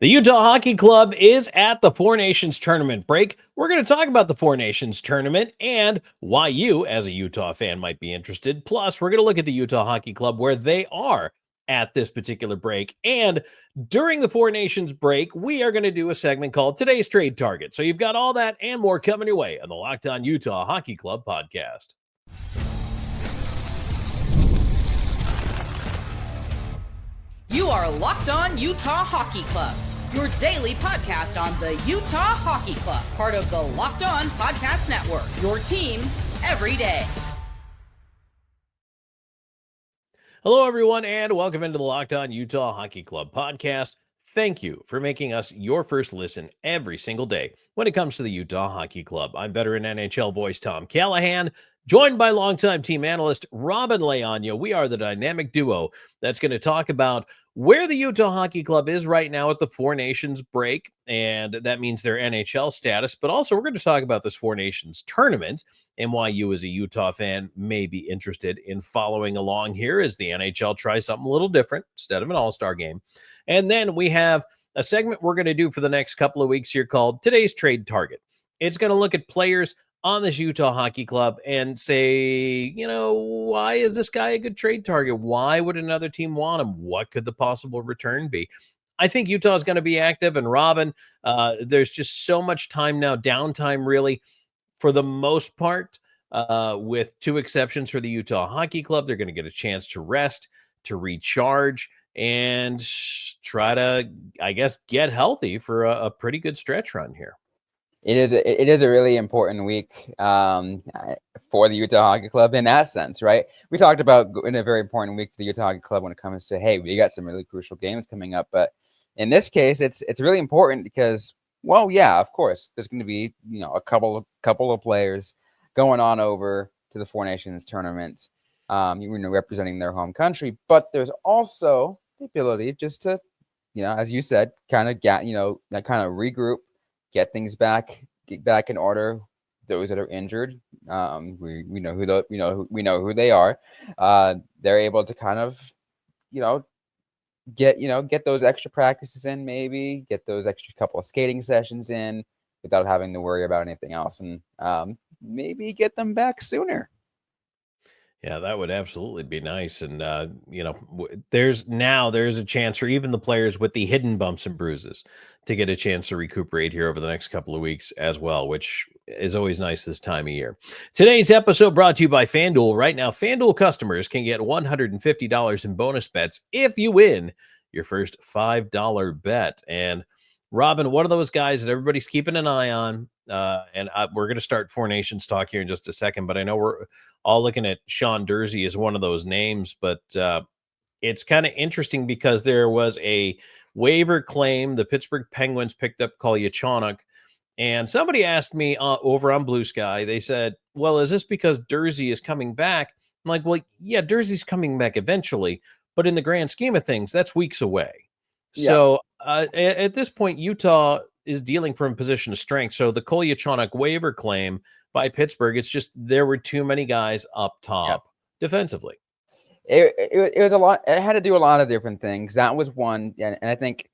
The Utah Hockey Club is at the Four Nations tournament break. We're going to talk about the Four Nations tournament and why you, as a Utah fan, might be interested. Plus, we're going to look at the Utah Hockey Club, where they are at this particular break. And during the Four Nations break, we are going to do a segment called Today's Trade Target. So you've got all that and more coming your way on the Locked On Utah Hockey Club podcast. You are Locked On Utah Hockey Club, your daily podcast on the Utah Hockey Club, part of the Locked On Podcast Network, your team every day. Hello, everyone, and welcome into the Locked On Utah Hockey Club podcast. Thank you for making us your first listen every single day when it comes to the Utah Hockey Club. I'm veteran NHL voice Tom Callahan, joined by longtime team analyst Robyn Leaño. We are the dynamic duo that's going to talk about where the Utah Hockey Club is right now at the Four Nations break, and that means their NHL status, but also we're going to talk about this Four Nations tournament and why you as a Utah fan may be interested in following along here as the NHL tries something a little different instead of an all-star game. And then we have a segment we're going to do for the next couple of weeks here called Today's Trade Target. It's going to look at players on this Utah Hockey Club and say, why is this guy a good trade target? Why would another team want him? What could the possible return be? I think Utah is going to be active. And Robyn, there's just so much time now, downtime really, for the most part, with two exceptions for the Utah Hockey Club. They're going to get a chance to rest, to recharge, and try to, I guess, get healthy for a pretty good stretch run here. It is a really important week for the Utah Hockey Club in that sense, right? We talked about in a very important week for the Utah Hockey Club when it comes to, hey, we got some really crucial games coming up. But in this case, it's really important because, well, yeah, of course, there's going to be a couple of players going on over to the Four Nations tournament, representing their home country. But there's also the ability just to, as you said, kind of regroup. Get things back in order. Those that are injured, we know who they are. They're able to kind of, get those extra practices in, maybe get those extra couple of skating sessions in without having to worry about anything else, and maybe get them back sooner. Yeah, that would absolutely be nice. And, there's a chance for even the players with the hidden bumps and bruises to get a chance to recuperate here over the next couple of weeks as well, which is always nice this time of year. Today's episode brought to you by FanDuel. Right now, FanDuel customers can get $150 in bonus bets if you win your first $5 bet. And Robyn, one of those guys that everybody's keeping an eye on, we're going to start Four Nations talk here in just a second, but I know we're all looking at Sean Durzi as one of those names, but it's kind of interesting because there was a waiver claim. The Pittsburgh Penguins picked up Kolyachonok, and somebody asked me over on Blue Sky, they said, well, is this because Durzi is coming back? I'm like, well, yeah, Durzi's coming back eventually, but in the grand scheme of things, that's weeks away. Yeah. So at this point, Utah is dealing from a position of strength. So the Kolyachonok waiver claim by Pittsburgh, it's just there were too many guys up top defensively. It was a lot. It had to do a lot of different things. That was one, and I think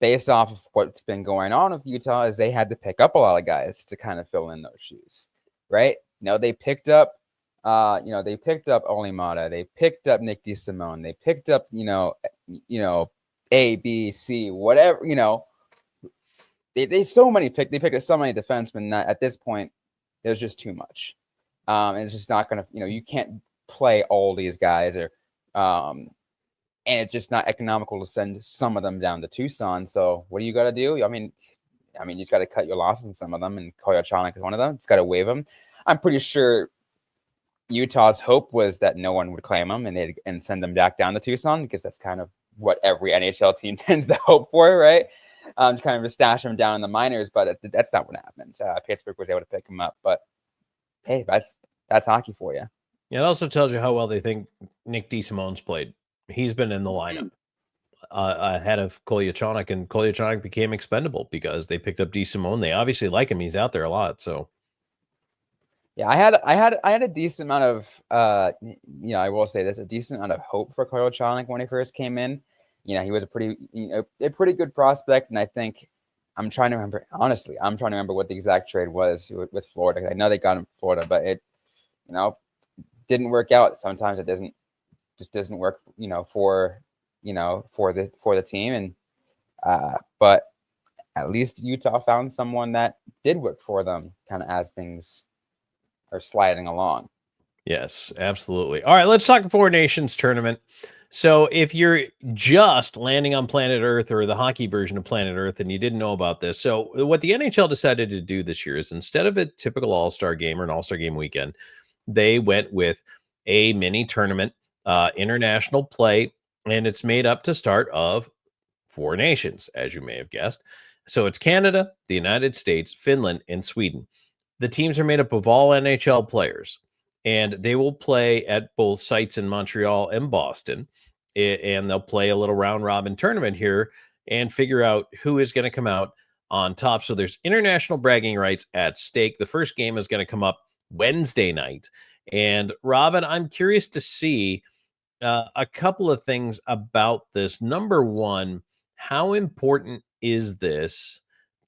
based off of what's been going on with Utah is they had to pick up a lot of guys to kind of fill in those shoes, right? They picked up, they picked up Olli Maatta, they picked up Nick DeSimone, they picked up, A, B, C, whatever, they picked up so many defensemen that at this point there's just too much. And it's just not going to, you can't play all these guys and it's just not economical to send some of them down to Tucson. So what do you got to do? I mean, you've got to cut your losses on some of them, and Kolyachonok is one of them. It's got to waive them. I'm pretty sure Utah's hope was that no one would claim them and send them back down to Tucson, because that's kind of what every NHL team tends to hope for, right? To kind of just stash them down in the minors, but that's not what happened. Pittsburgh was able to pick them up, but hey, that's hockey for you. Yeah, it also tells you how well they think Nick DeSimone's played. He's been in the lineup ahead of Kolyachonok, and Kolyachonok became expendable because they picked up DeSimone. They obviously like him. He's out there a lot, so. Yeah, I had a decent amount of I will say this, a decent amount of hope for Kolyachonok when he first came in. he was a pretty good prospect, and I think I'm trying to remember. Honestly, I'm trying to remember what the exact trade was with Florida. I know they got him from Florida, but it didn't work out. Sometimes it doesn't work, for the team, and but at least Utah found someone that did work for them, kind of as things are sliding along. Yes, absolutely. All right, let's talk Four Nations tournament. So if you're just landing on planet Earth or the hockey version of planet Earth and you didn't know about this, so what the NHL decided to do this year is instead of a typical All-Star game or an All-Star game weekend, they went with a mini tournament, international play, and it's made up to start of Four Nations, as you may have guessed. So it's Canada, the United States, Finland, and Sweden. The teams are made up of all NHL players, and they will play at both sites in Montreal and Boston. And they'll play a little round robin tournament here and figure out who is going to come out on top. So there's international bragging rights at stake. The first game is going to come up Wednesday night. And Robyn, I'm curious to see a couple of things about this. Number one, how important is this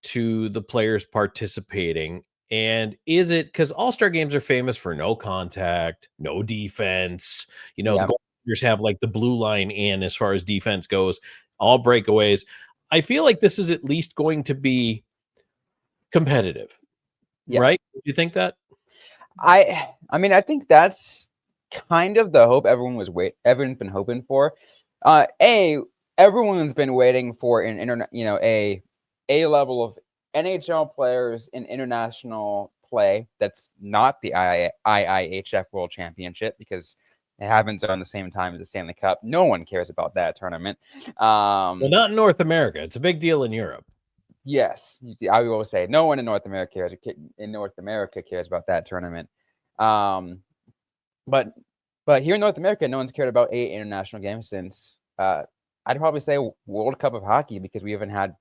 to the players participating? And is it because All-Star games are famous for no contact, no defense? The goaltenders have like the blue line in as far as defense goes, all breakaways. I feel like this is at least going to be competitive, right? Do you think that? I mean, I think that's kind of the hope everyone's been hoping for. Everyone's been waiting for an a level of NHL players in international play that's not the IIHF World Championship, because it happens around the same time as the Stanley Cup. No one cares about that tournament. Well, not in North America. It's a big deal in Europe. Yes, I will always say no one in North America cares about that tournament. But here in North America, no one's cared about a international game since I'd probably say World Cup of Hockey, because we haven't had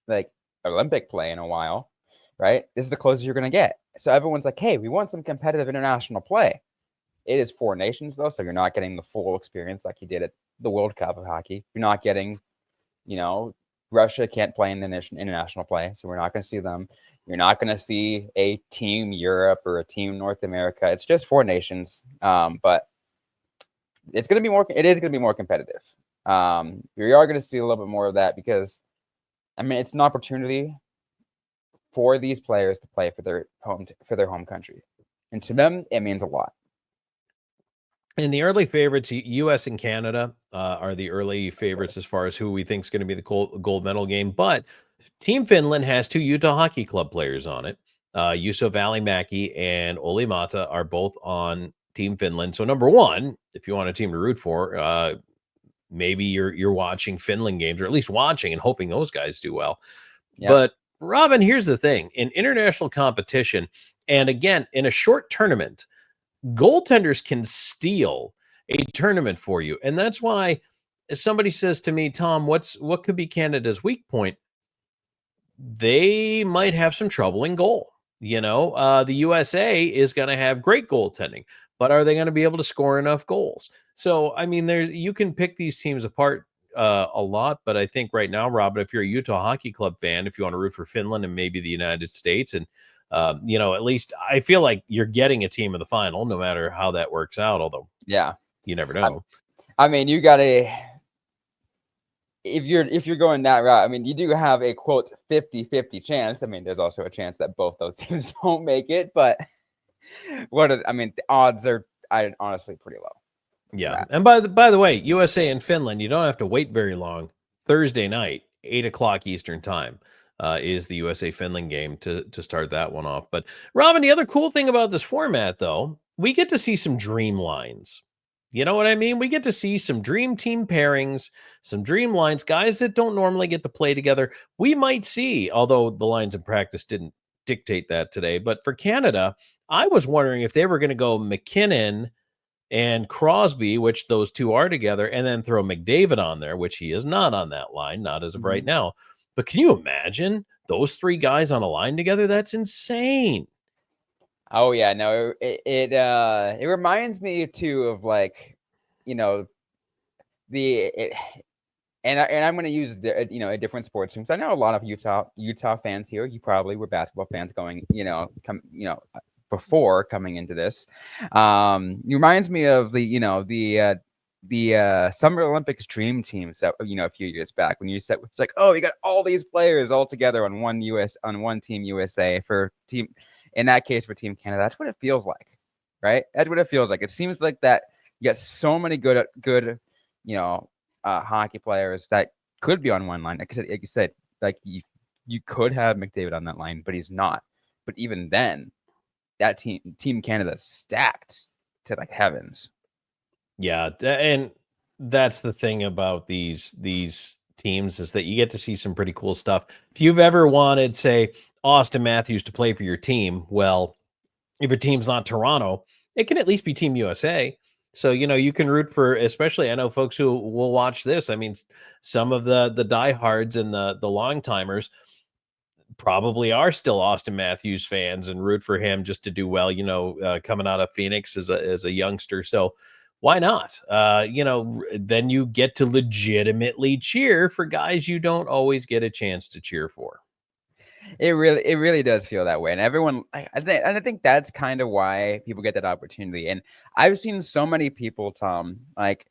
like Olympic play in a while, right? This is the closest you're gonna get. So everyone's like, hey, we want some competitive international play. It is Four Nations though, so you're not getting the full experience like you did at the World Cup of Hockey. You're not getting, Russia can't play in the international play, so we're not going to see them. You're not going to see a team Europe or a team North America. It's just Four Nations, but it's going to be more. It is going to be more competitive. We are going to see a little bit more of that because, I mean, it's an opportunity for these players to play for their home country, and to them, it means a lot. And the early favorites, U.S. and Canada, are the early favorites as far as who we think is going to be the gold medal game. But Team Finland has two Utah Hockey Club players on it. Juuso Valimaki and Olli Maatta are both on Team Finland. So number one, if you want a team to root for, maybe you're watching Finland games, or at least watching and hoping those guys do well. Yep. But Robyn, here's the thing: in international competition, and again in a short tournament, goaltenders can steal a tournament for you. And that's why somebody says to me, Tom, what could be Canada's weak point? They might have some trouble in goal. The USA is going to have great goaltending, but are they going to be able to score enough goals? So, I mean, you can pick these teams apart a lot, but I think right now, Robyn, if you're a Utah Hockey Club fan, if you want to root for Finland and maybe the United States, and at least I feel like you're getting a team in the final, no matter how that works out. Although, you never know. I mean, you got if you're going that route, I mean, you do have a quote 50-50 chance. I mean, there's also a chance that both those teams don't make it, but the odds are honestly pretty low. Yeah. And by the way, USA and Finland, you don't have to wait very long. Thursday night, 8:00 Eastern time. Is the USA-Finland game to start that one off. But Robyn, the other cool thing about this format, though, we get to see some dream lines. You know what I mean? We get to see some dream team pairings, some dream lines, guys that don't normally get to play together. We might see, although the lines in practice didn't dictate that today. But for Canada, I was wondering if they were going to go McKinnon and Crosby, which those two are together, and then throw McDavid on there, which he is not on that line, not as of right now. But can you imagine those three guys on a line together? That's insane. Oh yeah, no, it reminds me too of like, And I'm going to use a different sports team. So I know a lot of Utah fans here. You probably were basketball fans going, before coming into this. It reminds me of the Summer Olympics dream team set, a few years back when you said it's like, oh, you got all these players all together on one team USA for team. In that case, for Team Canada, that's what it feels like, right? That's what it feels like. It seems like that you got so many good, hockey players that could be on one line. Like you said, like you could have McDavid on that line, but he's not. But even then, that Team Canada stacked to like heavens. Yeah, and that's the thing about these teams is that you get to see some pretty cool stuff. If you've ever wanted, say, Austin Matthews to play for your team, well, if your team's not Toronto, it can at least be Team USA. So, you can root for, especially I know folks who will watch this. I mean, some of the diehards and the long timers probably are still Austin Matthews fans and root for him just to do well, coming out of Phoenix as a youngster. So why not? Then you get to legitimately cheer for guys you don't always get a chance to cheer for. It really does feel that way, and everyone, I think that's kind of why people get that opportunity. And I've seen so many people, Tom, like,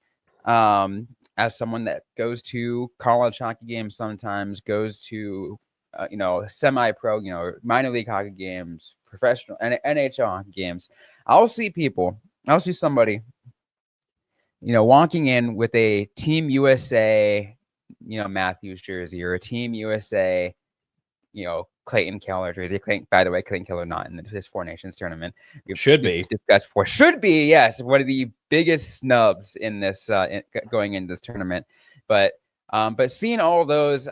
as someone that goes to college hockey games, sometimes goes to, semi-pro, minor league hockey games, professional and NHL hockey games. I'll see somebody, walking in with a Team USA, Matthews jersey, or a Team USA, Clayton Keller jersey. By the way, Clayton Keller not in this Four Nations tournament. Should be discussed before. Should be, yes, one of the biggest snubs in this going into this tournament. But seeing all those,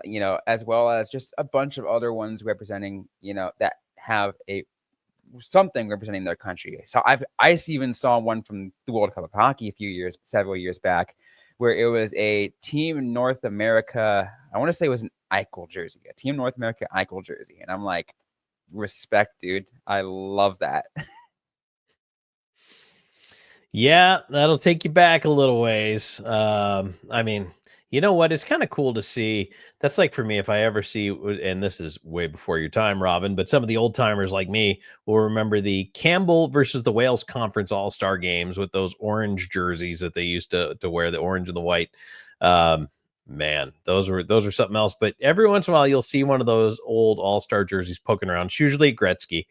as well as just a bunch of other ones representing, that have something representing their country. So I even saw one from the World Cup of Hockey several years back, where it was a Team North America. I want to say it was an Eichel jersey, a Team North America Eichel jersey. And I'm like, respect, dude. I love that. Yeah, that'll take you back a little ways. I mean, you know what? It's kind of cool to see. That's like for me, if I ever see, and this is way before your time, Robyn, but some of the old timers like me will remember the Campbell versus the Wales Conference All-Star games with those orange jerseys that they used to wear, the orange and the white. Man, those are something else. But every once in a while, you'll see one of those old All-Star jerseys poking around. It's usually Gretzky.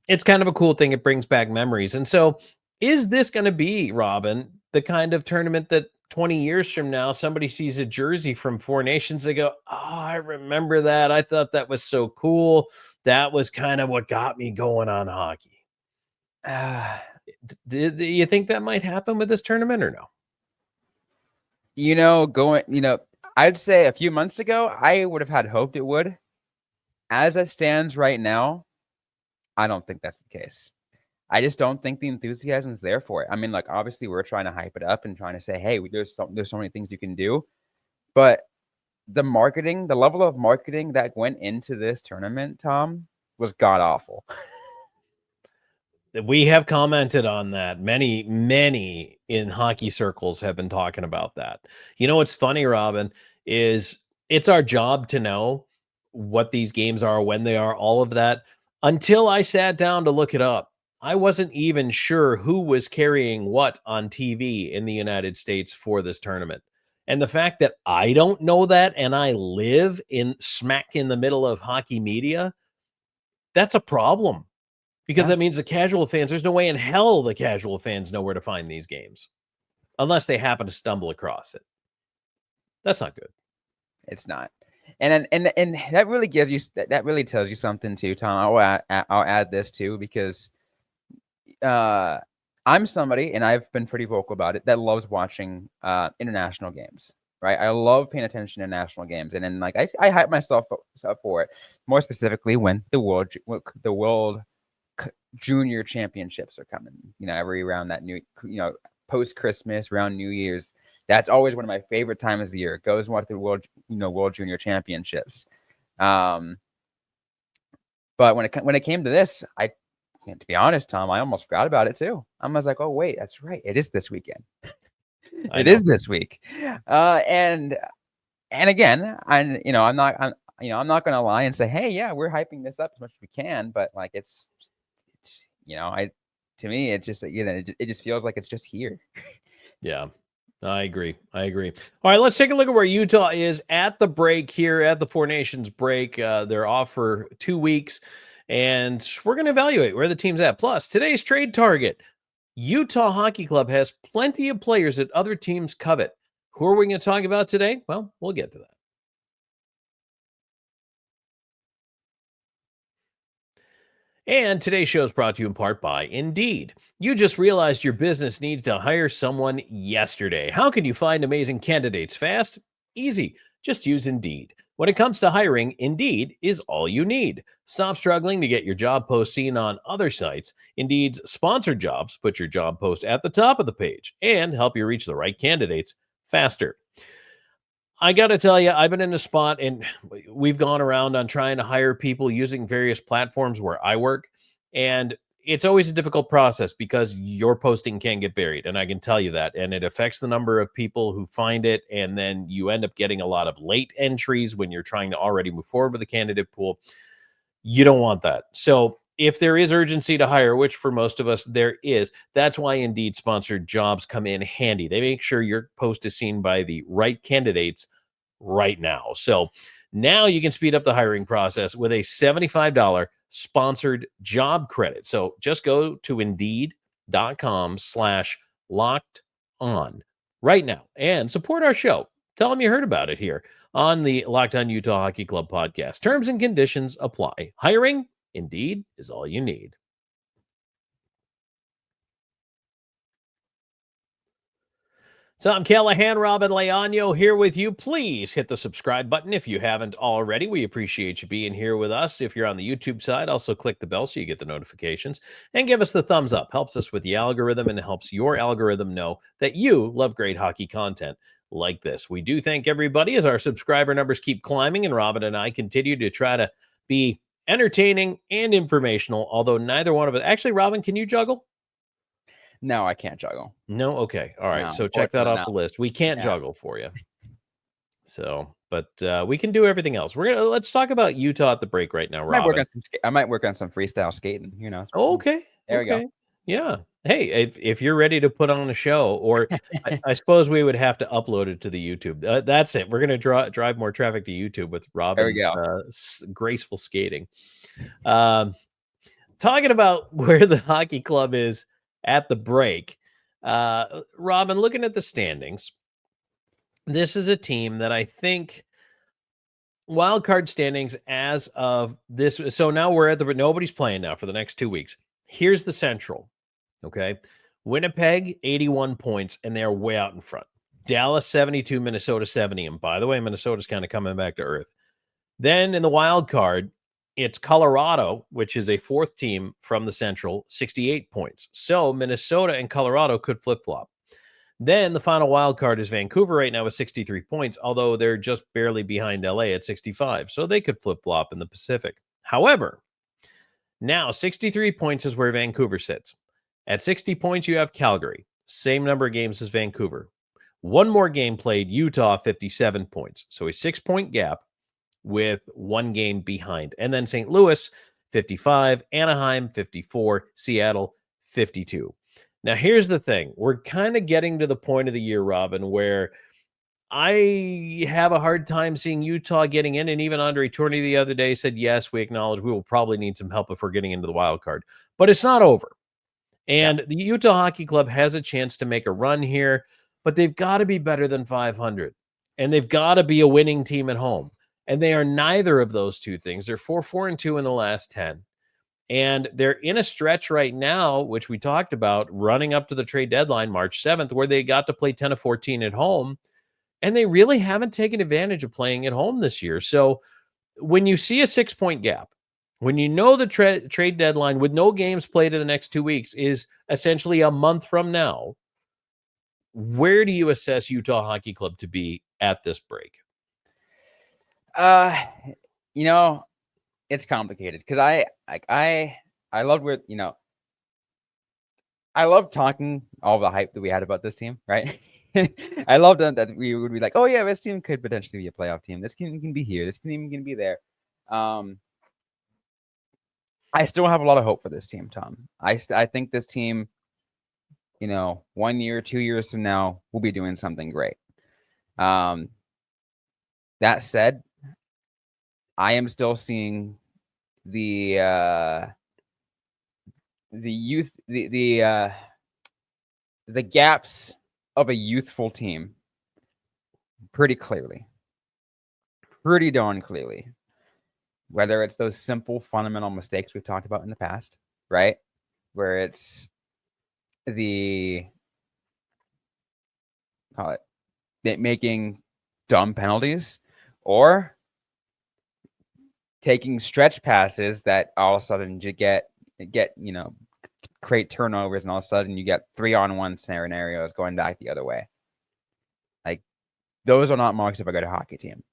It's kind of a cool thing. It brings back memories. And so, is this going to be, Robyn, the kind of tournament that 20 years from now, somebody sees a jersey from Four Nations, they go, oh, I remember that. I thought that was so cool. That was kind of what got me going on hockey. Do you think that might happen with this tournament or no? I'd say a few months ago, I would have had hoped it would. As it stands right now, I don't think that's the case. I just don't think the enthusiasm is there for it. I mean, like, obviously we're trying to hype it up and trying to say, hey, there's so many things you can do. But the level of marketing that went into this tournament, Tom, was god awful. We have commented on that. Many in hockey circles have been talking about that. You know what's funny, Robyn, is it's our job to know what these games are, when they are, all of that. Until I sat down to look it up, I wasn't even sure who was carrying what on TV in the United States for this tournament. And the fact that I don't know that, and I live smack in the middle of hockey media, that's a problem. Because that means the casual fans, there's no way in hell the casual fans know where to find these games. Unless they happen to stumble across it. That's not good. It's not. And that really that really tells you something too, Tom. I'll add this too, because I'm somebody, and I've been pretty vocal about it, that loves watching international games. Right? I love paying attention to national games, and then like I hype myself up for it. More specifically, when the world junior championships are coming, every around that new, post Christmas, around New Year's. That's always one of my favorite times of the year. It goes and watch the world junior championships. But when it came to this, to be honest, Tom, I almost forgot about it too. I was like, oh wait, that's right, it is this weekend. It is this week. And again, I'm not gonna lie and say, hey, yeah, we're hyping this up as much as we can, but like it's to me, it just it just feels like it's just here. Yeah, I agree. All right, let's take a look at where Utah is at the break here at the Four Nations break. They're off for 2 weeks, and we're going to evaluate where the team's at. Plus, today's trade target. Utah Hockey Club has plenty of players that other teams covet. Who are we going to talk about today? Well, we'll get to that. And today's show is brought to you in part by Indeed. You just realized your business needs to hire someone yesterday. How can you find amazing candidates fast? Easy. Just use Indeed. When it comes to hiring, Indeed is all you need. Stop struggling to get your job post seen on other sites. Indeed's sponsored jobs put your job post at the top of the page and help you reach the right candidates faster. I got to tell you, I've been in a spot and we've gone around on trying to hire people using various platforms where I work. And it's always a difficult process because your posting can get buried. And I can tell you that. And it affects the number of people who find it. And then you end up getting a lot of late entries when you're trying to already move forward with the candidate pool. You don't want that. So if there is urgency to hire, which for most of us there is, that's why Indeed sponsored jobs come in handy. They make sure your post is seen by the right candidates right now. So now you can speed up the hiring process with a $75 sponsored job credit. So just go to Indeed.com/locked on right now and support our show. Tell them you heard about it here on the Locked On Utah Hockey Club podcast. Terms and conditions apply. Hiring, Indeed, is all you need. So I'm Callahan, Robyn, Leaño here with you. Please hit the subscribe button if you haven't already. We appreciate you being here with us. If you're on the YouTube side, also click the bell so you get the notifications and give us the thumbs up. Helps us with the algorithm and helps your algorithm know that you love great hockey content like this. We do thank everybody as our subscriber numbers keep climbing and Robyn and I continue to try to be entertaining and informational, although neither one of us. Actually, Robyn, can you juggle? No, I can't juggle. No? Okay. All right. No, So check that off the unfortunately, list. We can't Yeah. juggle for you. So, but we can do everything else. Let's talk about Utah at the break right now, I might work Robyn. on I might work on some freestyle skating. Who knows? Okay. There we go. Okay. Yeah. Hey, if you're ready to put on a show, or I suppose we would have to upload it to the YouTube. That's it. We're going to drive more traffic to YouTube with Robyn's graceful skating. Talking about where the hockey club is at the break, Robyn, looking at the standings, this is a team that I think wild card standings as of this. So now we're at nobody's playing now for the next 2 weeks. Here's the Central. Okay. Winnipeg, 81 points, and they're way out in front. Dallas, 72, Minnesota, 70. And by the way, Minnesota's kind of coming back to earth. Then in the wild card, it's Colorado, which is a fourth team from the Central, 68 points. So Minnesota and Colorado could flip-flop. Then the final wild card is Vancouver right now with 63 points, although they're just barely behind LA at 65. So they could flip-flop in the Pacific. However, now 63 points is where Vancouver sits. At 60 points, you have Calgary. Same number of games as Vancouver. One more game played, Utah, 57 points. So a 6-point gap with one game behind. And then St. Louis, 55, Anaheim, 54, Seattle, 52. Now, here's the thing. We're kind of getting to the point of the year, Robyn, where I have a hard time seeing Utah getting in. And even Andre Tourney the other day said, yes, we acknowledge we will probably need some help if we're getting into the wild card. But it's not over. And the Utah Hockey Club has a chance to make a run here, but they've got to be better than 500. And they've got to be a winning team at home. And they are neither of those two things. They're 4-4-2 in the last 10. And they're in a stretch right now, which we talked about, running up to the trade deadline, March 7th, where they got to play 10 of 14 at home. And they really haven't taken advantage of playing at home this year. So when you see a 6-point gap, when you know the trade deadline with no games played in the next 2 weeks is essentially a month from now, where do you assess Utah Hockey Club to be at this break? It's complicated because I love where, I love talking all the hype that we had about this team, right? I love that we would be like, oh yeah, this team could potentially be a playoff team. This team can be here. This team can be there. I still have a lot of hope for this team, Tom. I think this team, 1 year, 2 years from now, will be doing something great. That said, I am still seeing the youth, the gaps of a youthful team pretty darn clearly. Whether it's those simple fundamental mistakes we've talked about in the past, right? Where it's making dumb penalties, or taking stretch passes that all of a sudden you get create turnovers, and all of a sudden you get 3-on-1 scenarios going back the other way. Like, those are not marks of a good hockey team.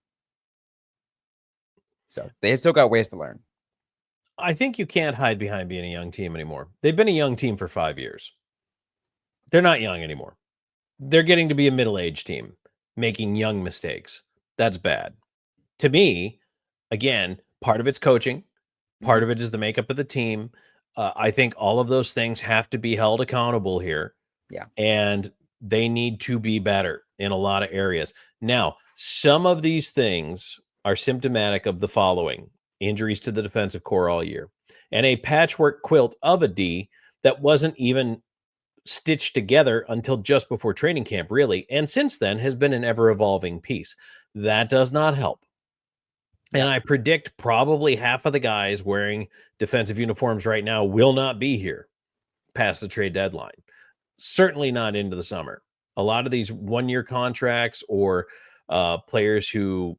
So they still got ways to learn. I think you can't hide behind being a young team anymore. They've been a young team for 5 years. They're not young anymore. They're getting to be a middle-aged team, making young mistakes. That's bad. To me, again, part of it's coaching. Part of it is the makeup of the team. I think all of those things have to be held accountable here. Yeah. And they need to be better in a lot of areas. Now, some of these things are symptomatic of the following: injuries to the defensive core all year, and a patchwork quilt of a D that wasn't even stitched together until just before training camp, really, and since then has been an ever-evolving piece. That does not help. And I predict probably half of the guys wearing defensive uniforms right now will not be here past the trade deadline. Certainly not into the summer. A lot of these one-year contracts or players who,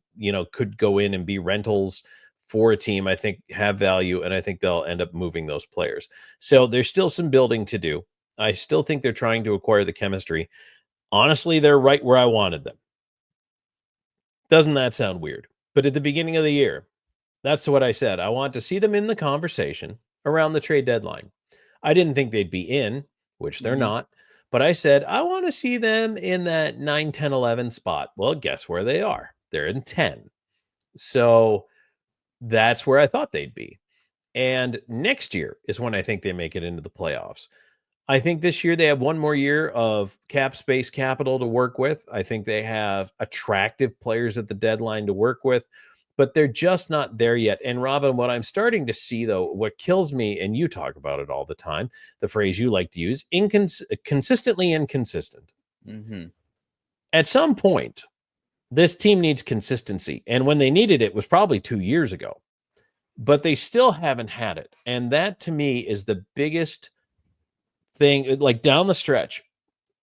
could go in and be rentals for a team, I think have value, and I think they'll end up moving those players. So there's still some building to do. I still think they're trying to acquire the chemistry. Honestly, they're right where I wanted them. Doesn't that sound weird? But at the beginning of the year, that's what I said. I want to see them in the conversation around the trade deadline. I didn't think they'd be in, which they're not. But I said, I want to see them in that 9, 10, 11 spot. Well, guess where they are? They're in 10. So that's where I thought they'd be. And next year is when I think they make it into the playoffs. I think this year they have one more year of cap space capital to work with. I think they have attractive players at the deadline to work with, but they're just not there yet. And Robyn, what I'm starting to see, though, what kills me, and you talk about it all the time, the phrase you like to use, consistently inconsistent. Mm-hmm. At some point, this team needs consistency. And when they needed it was probably 2 years ago, but they still haven't had it. And that, to me, is the biggest thing. Like, down the stretch,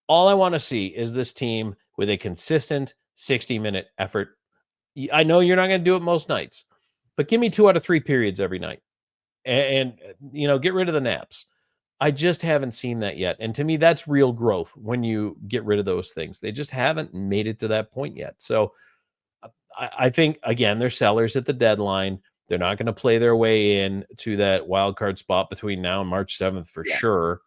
all I want to see is this team with a consistent 60-minute effort. I know you're not going to do it most nights, but give me 2 out of 3 periods every night, and get rid of the naps. I just haven't seen that yet. And to me, that's real growth when you get rid of those things. They just haven't made it to that point yet. So I think, again, they're sellers at the deadline. They're not going to play their way in to that wild card spot between now and March 7th for sure.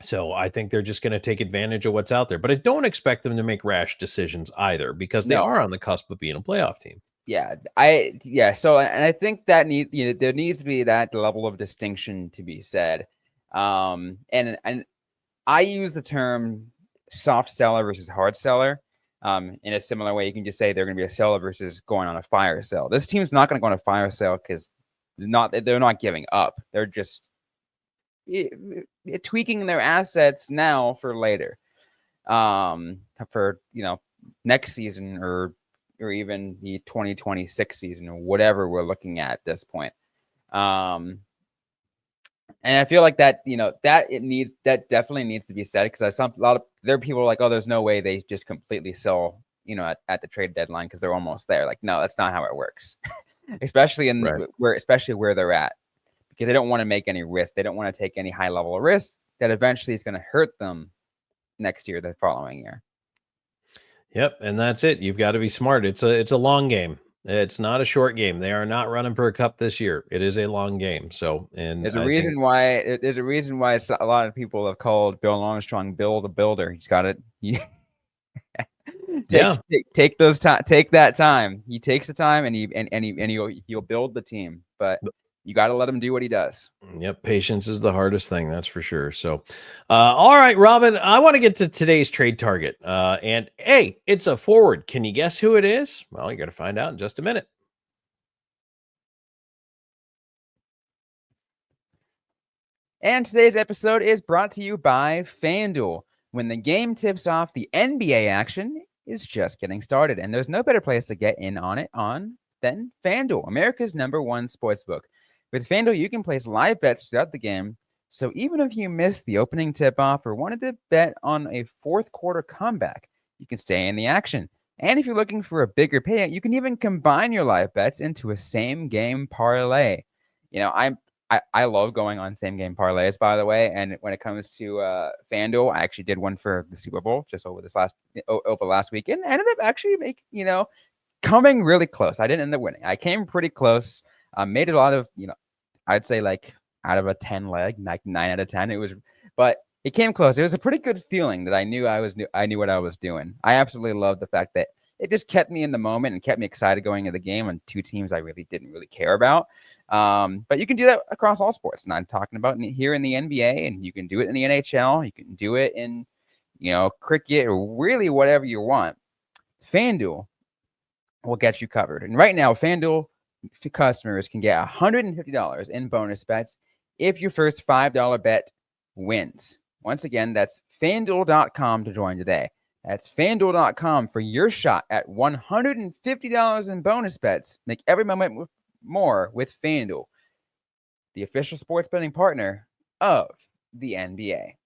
So I think they're just going to take advantage of what's out there. But I don't expect them to make rash decisions either, because they are on the cusp of being a playoff team. So, and I think that there needs to be that level of distinction to be said. And I use the term soft seller versus hard seller. In a similar way, you can just say they're going to be a seller versus going on a fire sale. This team's not going to go on a fire sale because they're not giving up. They're just tweaking their assets now for later, for next season or even the 2026 season or whatever we're looking at this point. And I feel like that that definitely needs to be said, because there are people like, oh, there's no way they just completely sell at the trade deadline because they're almost there. Like, no, that's not how it works. especially where they're at. Because they don't want to make any risk. They don't want to take any high level of risk that eventually is going to hurt them next year, the following year. Yep, and that's it. You've got to be smart. It's a long game. It's not a short game. They are not running for a cup this year. It is a long game. So, and there's a reason why a lot of people have called Bill Armstrong Bill the Builder. He's got it. Take that time. He takes the time and he'll build the team, but you got to let him do what he does. Yep. Patience is the hardest thing. That's for sure. So, all right, Robyn, I want to get to today's trade target. And hey, it's a forward. Can you guess who it is? Well, you're going to find out in just a minute. And today's episode is brought to you by FanDuel. When the game tips off, the NBA action is just getting started, and there's no better place to get in on it than FanDuel, America's #1 sportsbook. With FanDuel, you can place live bets throughout the game, so even if you missed the opening tip-off or wanted to bet on a fourth quarter comeback, you can stay in the action. And if you're looking for a bigger payout, you can even combine your live bets into a same-game parlay. You know, I love going on same-game parlays, by the way, and when it comes to FanDuel, I actually did one for the Super Bowl just over last weekend, and ended up actually coming really close. I didn't end up winning. I came pretty close. Made a lot of, I'd say like out of a 10 leg, like 9 out of 10. But it came close. It was a pretty good feeling that I knew what I was doing. I absolutely loved the fact that it just kept me in the moment and kept me excited going into the game on two teams I really didn't care about. But you can do that across all sports. And I'm talking about here in the NBA, and you can do it in the NHL. You can do it in, cricket, or really whatever you want. FanDuel will get you covered. And right now, FanDuel customers can get $150 in bonus bets if your first $5 bet wins. Once again, that's FanDuel.com to join today. That's FanDuel.com for your shot at $150 in bonus bets. Make every moment more with FanDuel, the official sports betting partner of the NBA.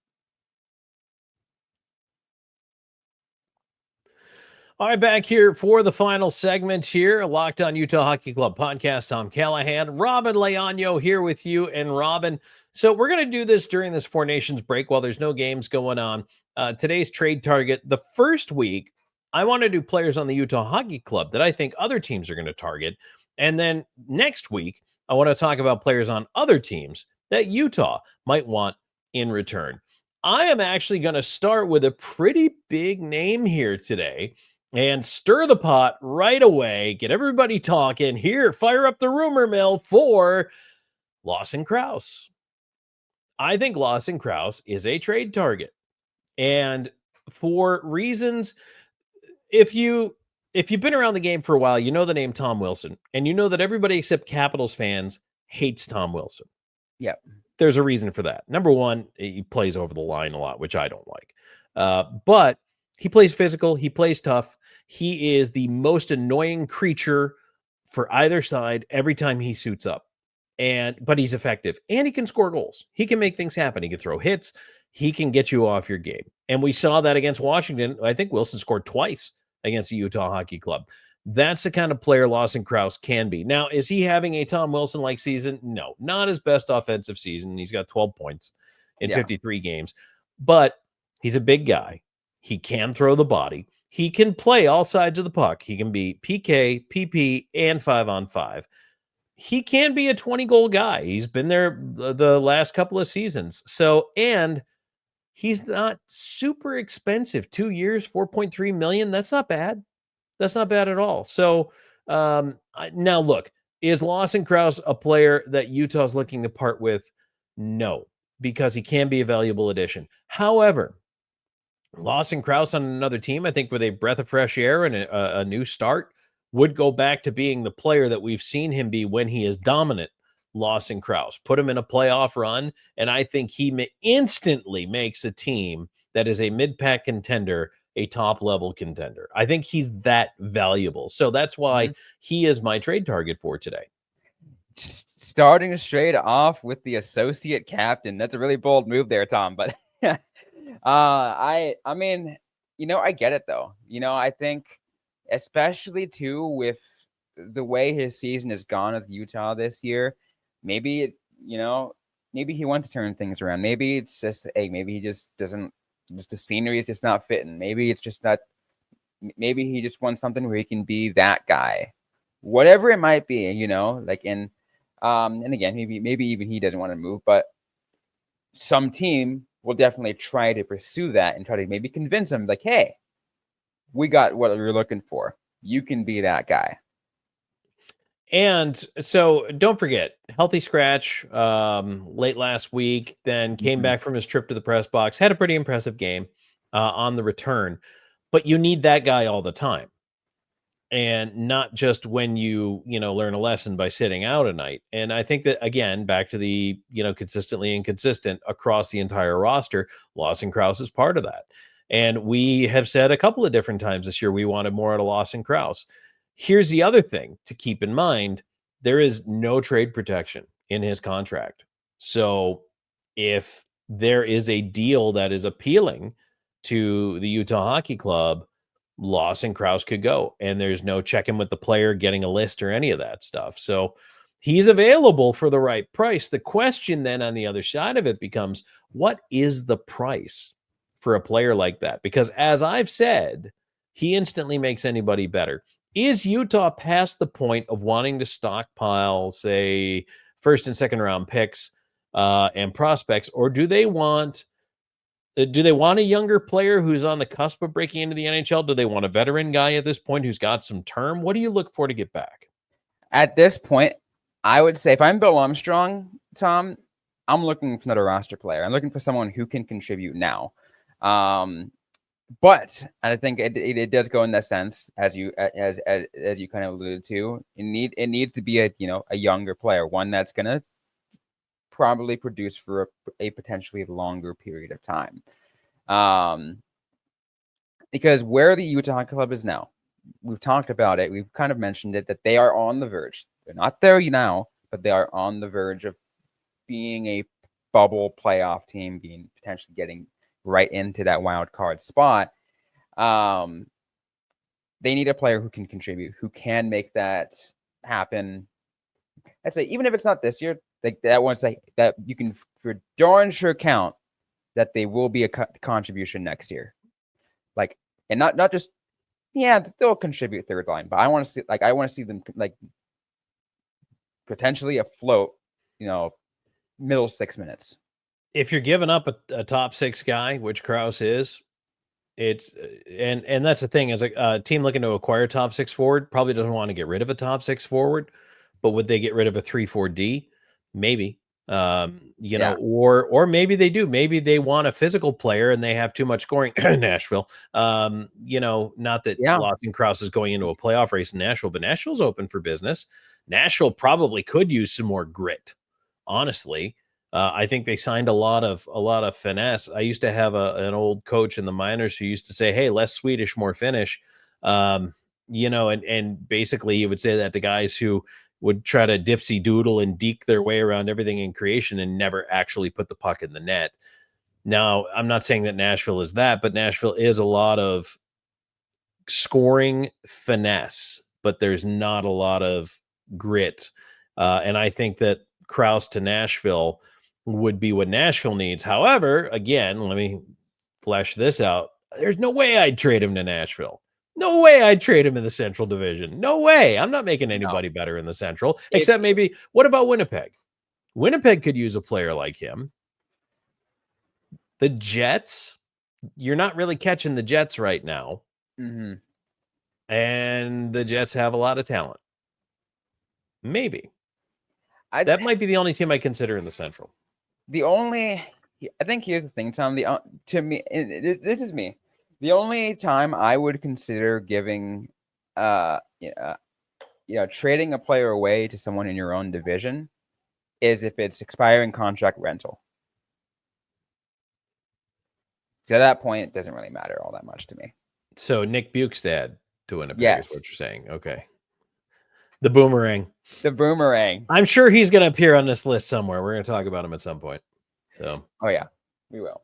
All right, back here for the final segment here, Locked On Utah Hockey Club podcast. Tom Callahan, Robyn Leaño here with you. And Robyn, so we're going to do this during this Four Nations break while there's no games going on. Today's trade target, the first week, I want to do players on the Utah Hockey Club that I think other teams are going to target. And then next week, I want to talk about players on other teams that Utah might want in return. I am actually going to start with a pretty big name here today and stir the pot right away, get everybody talking. Here, fire up the rumor mill for Lawson Crouse. I think Lawson Crouse is a trade target. And for reasons, if you've been around the game for a while, you know the name Tom Wilson, and you know that everybody except Capitals fans hates Tom Wilson. Yeah. There's a reason for that. Number one, he plays over the line a lot, which I don't like. But he plays physical. He plays tough. He is the most annoying creature for either side every time he suits up. But he's effective, and he can score goals. He can make things happen. He can throw hits. He can get you off your game. And we saw that against Washington. I think Wilson scored twice against the Utah Hockey Club. That's the kind of player Lawson Crouse can be. Now, is he having a Tom Wilson-like season? No, not his best offensive season. He's got 12 points in 53 games. But he's a big guy. He can throw the body. He can play all sides of the puck. He can be PK, PP, and 5-on-5. He can be a 20-goal guy. He's been there the last couple of seasons. And he's not super expensive. 2 years, $4.3 million. That's not bad. That's not bad at all. So now look, is Lawson Crouse a player that Utah's looking to part with? No, because he can be a valuable addition. However, Lawson Crouse on another team, I think with a breath of fresh air and a new start, would go back to being the player that we've seen him be when he is dominant. Lawson Crouse, put him in a playoff run, and I think he instantly makes a team that is a mid-pack contender a top-level contender. I think he's that valuable. So that's why he is my trade target for today. Just starting straight off with the associate captain. That's a really bold move there, Tom. But I mean, I get it, though. I think especially, too, with the way his season has gone with Utah this year, maybe he wants to turn things around. Maybe it's just, maybe he just doesn't, just the scenery is just not fitting. Maybe it's just not, maybe he just wants something where he can be that guy, whatever it might be, and again, maybe even he doesn't want to move, but some team will definitely try to pursue that and try to maybe convince him, like, hey, we got what we were looking for. You can be that guy. And so don't forget, healthy scratch late last week, then came back from his trip to the press box, had a pretty impressive game on the return. But you need that guy all the time. And not just when you learn a lesson by sitting out a night. And I think that, again, back to the, consistently inconsistent across the entire roster, Lawson Krause is part of that. And we have said a couple of different times this year, we wanted more out of Lawson Krause. Here's the other thing to keep in mind. There is no trade protection in his contract. So if there is a deal that is appealing to the Utah Hockey Club, Lawson Krause could go, and there's no checking with the player, getting a list or any of that stuff. So he's available for the right price. The question then on the other side of it becomes, what is the price for a player like that? Because as I've said, he instantly makes anybody better. Is Utah past the point of wanting to stockpile, say, first and second round picks and prospects, or do they want a younger player who's on the cusp of breaking into the NHL? Do they want a veteran guy at this point who's got some term? What do you look for to get back? At this point, I would say if I'm Bill Armstrong, Tom, I'm looking for another roster player. I'm looking for someone who can contribute now. But I think it does go in that sense, as you kind of alluded to. It needs to be a younger player, one that's gonna probably produce for a potentially longer period of time. Because where the Utah Hockey Club is now, we've talked about it. We've kind of mentioned it, that they are on the verge. They're not there now, but they are on the verge of being a bubble playoff team, being potentially getting right into that wild card spot. They need a player who can contribute, who can make that happen. I'd say even if it's not this year, like that one, say that you can for darn sure count that they will be a contribution next year. Like, and not just they'll contribute third line, but I want to see them like potentially afloat, middle 6 minutes. If you're giving up a top six guy, which Krause is, it's and that's the thing, is a team looking to acquire top six forward probably doesn't want to get rid of a top six forward, but would they get rid of a 3-4D? Maybe. Or maybe they do. Maybe they want a physical player and they have too much scoring in Nashville. Not that Lawson Krause is going into a playoff race in Nashville, but Nashville's open for business. Nashville probably could use some more grit, honestly. I think they signed a lot of finesse. I used to have an old coach in the minors who used to say, hey, less Swedish, more Finnish. And basically he would say that to guys who would try to dipsy doodle and deke their way around everything in creation and never actually put the puck in the net. Now, I'm not saying that Nashville is that, but Nashville is a lot of scoring finesse, but there's not a lot of grit. And I think that Krause to Nashville would be what Nashville needs. However, again, let me flesh this out. There's no way I'd trade him to Nashville. No way I'd trade him in the Central Division. No way. I'm not making anybody better in the Central, except maybe, what about Winnipeg? Winnipeg could use a player like him. The Jets, you're not really catching the Jets right now. Mm-hmm. And the Jets have a lot of talent. Maybe. That might be the only team I consider in the Central. I think here's the thing, Tom. To me, this is me. The only time I would consider giving, trading a player away to someone in your own division is if it's expiring contract rental. So at that point, it doesn't really matter all that much to me. So Nick Bukestad to Winnipeg yes. is what you're saying. Okay. The boomerang. I'm sure he's going to appear on this list somewhere. We're going to talk about him at some point. So. Oh yeah, we will.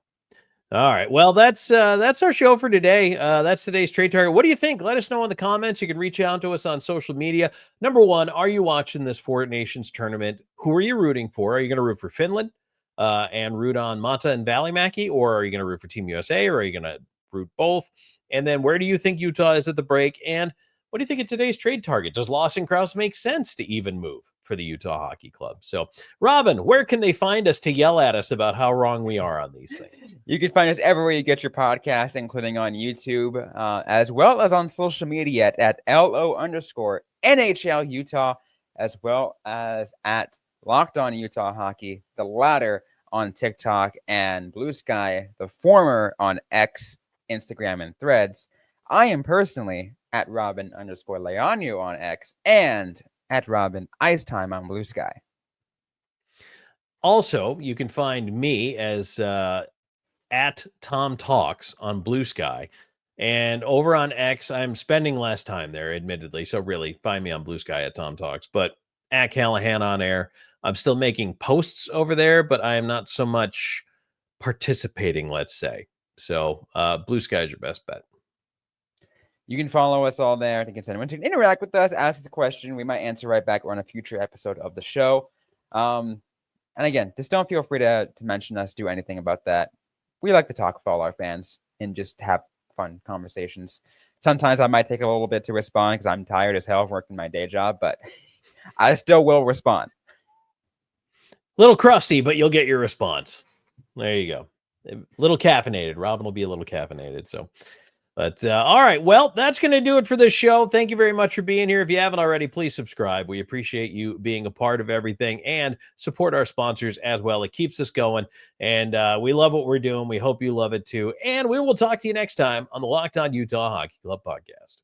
All right. Well, that's our show for today. That's today's trade target. What do you think? Let us know in the comments. You can reach out to us on social media. Number one, are you watching this Four Nations tournament? Who are you rooting for? Are you going to root for Finland and root on Maatta and Valimaki, or are you going to root for Team USA, or are you going to root both? And then where do you think Utah is at the break? And what do you think of today's trade target? Does Lawson Krause make sense to even move for the Utah Hockey Club. So, Robyn, where can they find us to yell at us about how wrong we are on these things? You can find us everywhere you get your podcast, including on YouTube, as well as on social media at LO_NHL Utah, as well as at Locked On Utah Hockey, the latter on TikTok and Blue Sky, the former on X, Instagram, and Threads. I am personally at Robyn_Leaño on X and at Robyn Icetime on Blue Sky. Also, you can find me as at Tom Talks on Blue Sky. And over on X, I'm spending less time there, admittedly. So really, find me on Blue Sky at Tom Talks. But at Callahan on air, I'm still making posts over there, but I am not so much participating, let's say. So Blue Sky is your best bet. You can follow us all there. You can send to interact with us, ask us a question. We might answer right back on a future episode of the show. And again, just don't feel free to mention us, do anything about that. We like to talk with all our fans and just have fun conversations. Sometimes I might take a little bit to respond because I'm tired as hell of working my day job, but I still will respond. Little crusty, but you'll get your response. There you go. A little caffeinated. Robyn will be a little caffeinated. So, but all right. Well, that's going to do it for this show. Thank you very much for being here. If you haven't already, please subscribe. We appreciate you being a part of everything and support our sponsors as well. It keeps us going. And we love what we're doing. We hope you love it too. And we will talk to you next time on the Locked On Utah Hockey Club podcast.